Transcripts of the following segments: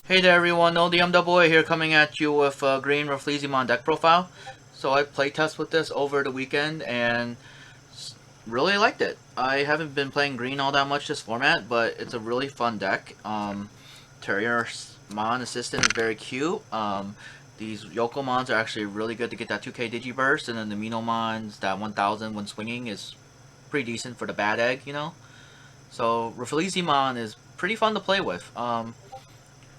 Hey there everyone, ODMWA here coming at you with Green Rafflesimon deck profile. So I playtest with this over the weekend and really liked it. I haven't been playing green all that much this format, but it's a really fun deck. Terriermon Assistant is very cute. These Yokomons are actually really good to get that 2k Digiburst, and then the Minomons, that 1000 when swinging is pretty decent for the bad egg, you know? So Rafflesimon is pretty fun to play with.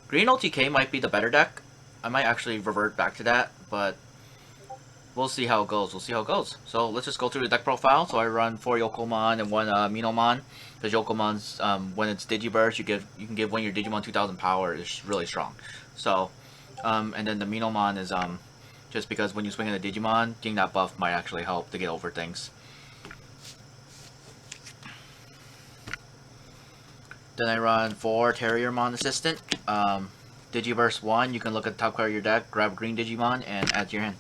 Green OTK might be the better deck. I might actually revert back to that, but we'll see how it goes. So let's just go through the deck profile. So I run 4 Yokomon and 1 Minomon. Because Yokomon's, when it's Digiburst, you can give one of your Digimon 2000 power. It's really strong. So, and then the Minomon is just because when you swing in a Digimon, getting that buff might actually help to get over things. Then I run 4 Terriermon Assistant. Digiburst 1, you can look at the top card of your deck, grab green Digimon, and add to your hand.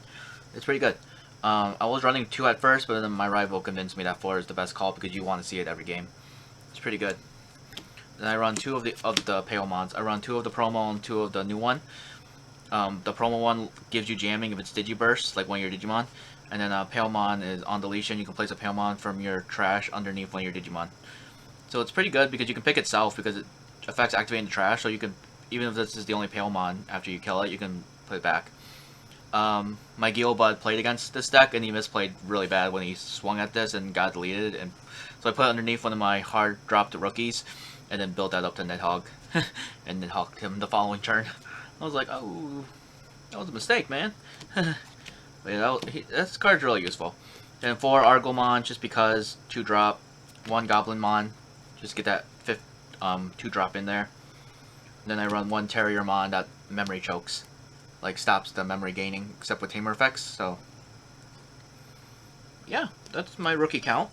It's pretty good. I was running 2 at first, but then my rival convinced me that 4 is the best call because you want to see it every game. It's pretty good. Then I run 2 of the Palemons. I run 2 of the promo and 2 of the new one. The promo one gives you jamming if it's Digiburst, like one of your Digimon. And then Palemon is on deletion. You can place a Palemon from your trash underneath one of your Digimon. So it's pretty good because you can pick itself because it affects activating the trash. So you can, even if this is the only Palemon, after you kill it, you can put it back. My Geobud played against this deck and he misplayed really bad when he swung at this and got deleted. And so I put it underneath one of my hard dropped rookies and then built that up to Nidhogg and Nidhogged him the following turn. I was like, oh, that was a mistake, man. But yeah, this card's really useful. Then 4 Argomon just because 2 drop, 1 Goblinmon. Just get that 2 drop in there. And then I run 1 Terriermon that memory chokes. Like stops the memory gaining except with tamer effects, so yeah, that's my rookie count.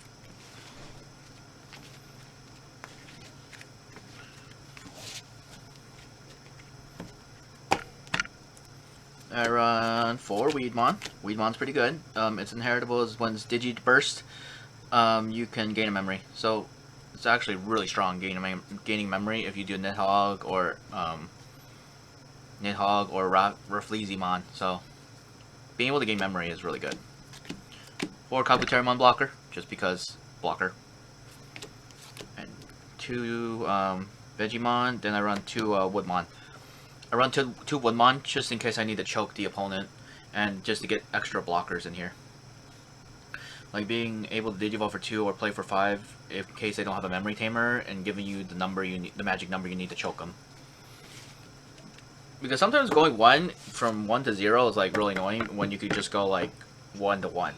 I run 4 Weedmon. Weedmon's pretty good. It's inheritable is when it's Digiburst, you can gain a memory. So it's actually really strong gaining memory if you do Nidhogg or Rafflesimon. So being able to gain memory is really good. 4 Kabuterimon blocker, just because blocker. And 2 Vegemon, then I run 2 Woodmon. I run 2 Woodmon just in case I need to choke the opponent and just to get extra blockers in here. Like being able to Digivolve for 2 or play for 5 in case they don't have a memory tamer and giving you the number you need, the magic number you need to choke them. Because sometimes going 1 from 1 to 0 is like really annoying when you could just go like 1 to 1,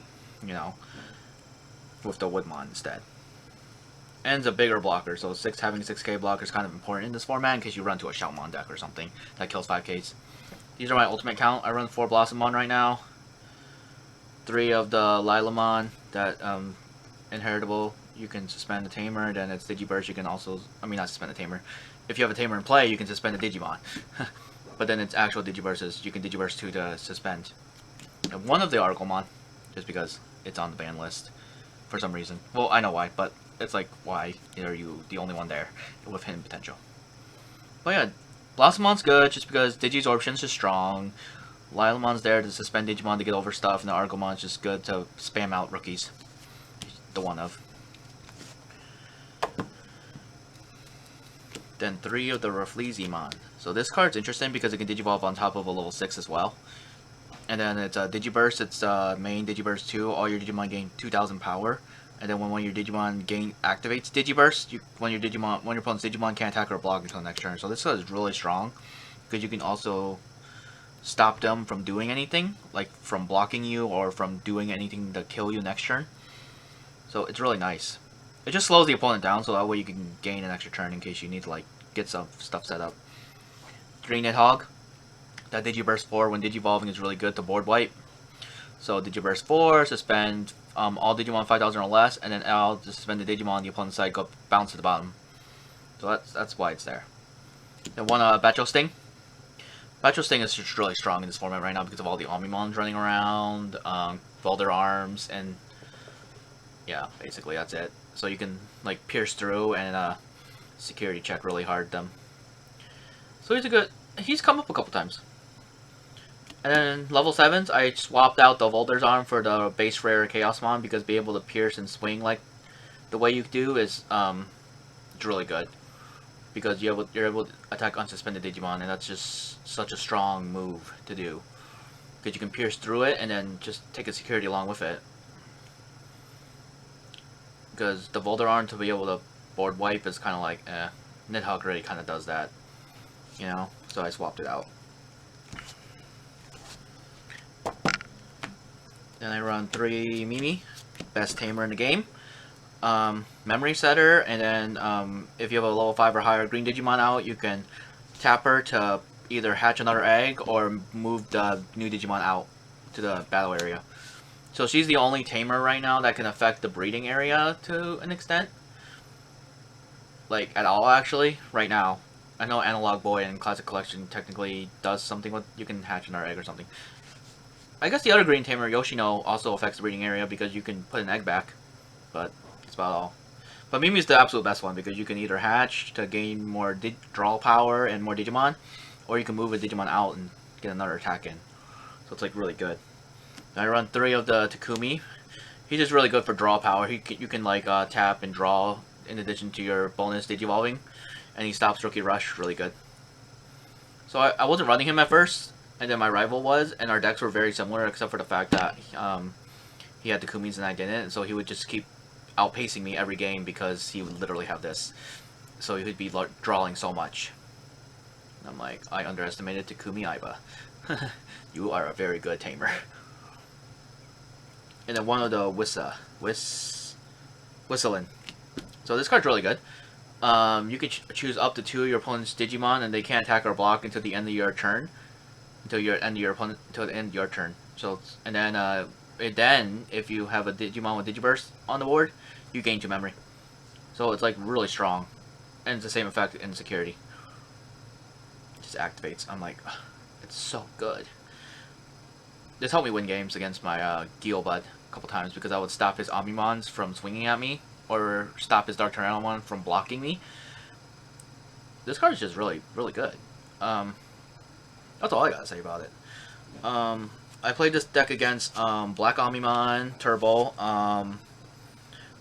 you know, with the Woodmon instead. And it's a bigger blocker, so having 6k blocker is kind of important in this format in case you run to a Shoutmon deck or something that kills 5ks. These are my ultimate count. I run 4 Blossomon right now. 3 of the Lilamon that inheritable. You can suspend the tamer, then it's Digiburst. You can also, I mean not suspend the tamer. If you have a tamer in play, you can suspend the Digimon. But then it's actual Digibursts. You can Digiburst 2 to suspend. And 1 of the Argomon, just because it's on the ban list for some reason. Well, I know why, but it's like, why are you the only one there with hidden potential? But yeah, Blossomon's good just because Digisorption's just strong. Lilamon's there to suspend Digimon to get over stuff, and the Argomon's just good to spam out rookies. The one of. Then 3 of the Rafflesimon. So this card's interesting because it can Digivolve on top of a level 6 as well. And then it's Digiburst, it's main Digiburst 2, all your Digimon gain 2000 power. And then when one of your Digimon activates Digiburst, when your opponent's Digimon can't attack or block until next turn. So this is really strong because you can also stop them from doing anything, like from blocking you or from doing anything to kill you next turn. So it's really nice. It just slows the opponent down, so that way you can gain an extra turn in case you need to like get some stuff set up. 3 Nidhogg. That Digiburst 4 when Digivolving is really good to board wipe. So Digiburst 4, suspend all Digimon 5000 or less, and then L, just suspend the Digimon on the opponent's side, go bounce to the bottom. So that's why it's there. Then 1 Batcho Sting. Batcho Sting is just really strong in this format right now because of all the Omnimons running around, Boulder Arms, and yeah, basically that's it. So you can like pierce through and security check really hard them. So he's a good, he's come up a couple times. And then level 7s, I swapped out the Volder's Arm for the base rare Chaosmon because being able to pierce and swing like the way you do is it's really good. Because you're able to attack unsuspended Digimon, and that's just such a strong move to do. Because you can pierce through it and then just take a security along with it. Because the Volder Arm to be able to board wipe is kind of like, Nidhogg really kind of does that. You know? So I swapped it out. Then I run 3 Mimi, best tamer in the game. Memory setter, and then if you have a level 5 or higher green Digimon out, you can tap her to either hatch another egg or move the new Digimon out to the battle area. So she's the only tamer right now that can affect the breeding area to an extent. Like, at all, actually, right now. I know Analog Boy and Classic Collection technically does something with, you can hatch another egg or something. I guess the other green tamer, Yoshino, also affects the breeding area because you can put an egg back. But that's about all. But Mimi's the absolute best one because you can either hatch to gain more draw power and more Digimon, or you can move a Digimon out and get another attack in. So it's like really good. I run 3 of the Takumi. He's just really good for draw power. You can like tap and draw in addition to your bonus Digivolving, and he stops Rookie Rush really good. So I wasn't running him at first, and then my rival was, and our decks were very similar except for the fact that he had Takumis and I didn't, and so he would just keep outpacing me every game because he would literally have this. So he would be drawing so much. And I'm like, I underestimated Takumi Aiba. You are a very good tamer. And then one of the Whistling. So this card's really good. You can choose up to 2 of your opponent's Digimon, and they can't attack or block until the end of your turn. Until the end of your turn. So, and then if you have a Digimon with Digiburst on the board, you gain 2 memory. So it's like really strong, and it's the same effect in security. It just activates. I'm like, ugh, it's so good. This helped me win games against my Geobud a couple times because I would stop his Omnimons from swinging at me, or stop his Dark Tyrannomon from blocking me. This card is just really, really good. That's all I gotta say about it. I played this deck against Black Omnimon, Turbo,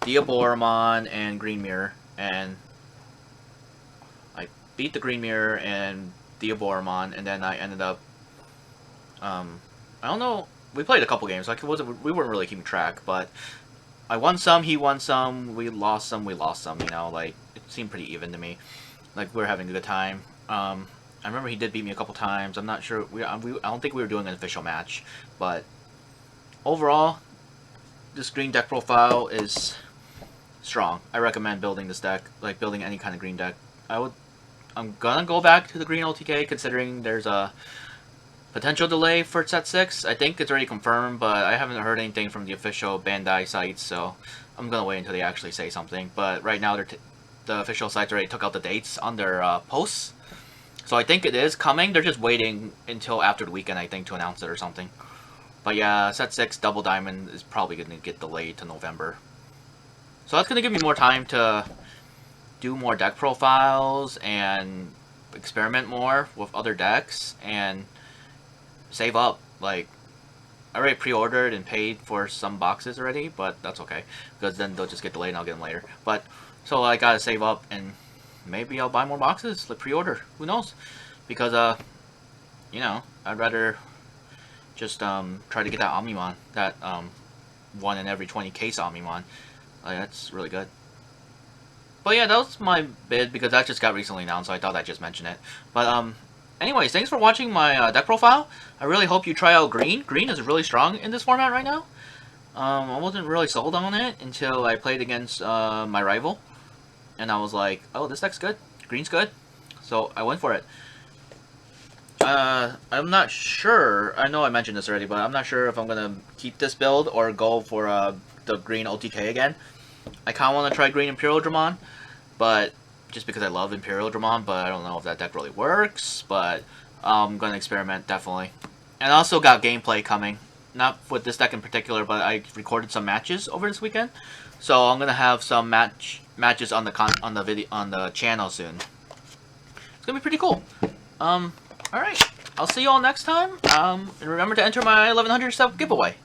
Diaboromon, and Green Mirror, and I beat the Green Mirror and Diaboromon, and then I ended up, I don't know, we played a couple games, like we weren't really keeping track, but I won some, he won some, we lost some, you know, like, it seemed pretty even to me. Like, we were having a good time. I remember he did beat me a couple times. I'm not sure, I don't think we were doing an official match, but overall, this green deck profile is strong. I recommend building this deck, like building any kind of green deck. I'm gonna go back to the green OTK considering there's a potential delay for set 6. I think it's already confirmed, but I haven't heard anything from the official Bandai sites, so I'm gonna wait until they actually say something. But right now, the official sites already took out the dates on their posts, so I think it is coming. They're just waiting until after the weekend, I think, to announce it or something. But yeah, set 6 Double Diamond is probably gonna get delayed to November, so that's gonna give me more time to do more deck profiles and experiment more with other decks and save up. Like, I already pre-ordered and paid for some boxes already, but that's okay because then they'll just get delayed and I'll get them later. But so I gotta save up and maybe I'll buy more boxes, like pre-order. Who knows? Because you know, I'd rather just try to get that Omnimon, that 1 in every 20 case Omnimon. Like, that's really good. But yeah, that was my bid because that just got recently announced, so I thought I'd just mention it. But anyways, thanks for watching my deck profile. I really hope you try out green. Green is really strong in this format right now. I wasn't really sold on it until I played against my rival, and I was like, oh, this deck's good. Green's good. So I went for it. I'm not sure. I know I mentioned this already, but I'm not sure if I'm gonna keep this build or go for the green OTK again. I kind of want to try green Imperial Dramon, but just because I love Imperial Dramon, but I don't know if that deck really works. But I'm gonna experiment definitely. And I also got gameplay coming, not with this deck in particular, but I recorded some matches over this weekend, so I'm gonna have some matches on the channel soon. It's gonna be pretty cool. Alright, I'll see you all next time. And remember to enter my 1100 sub giveaway.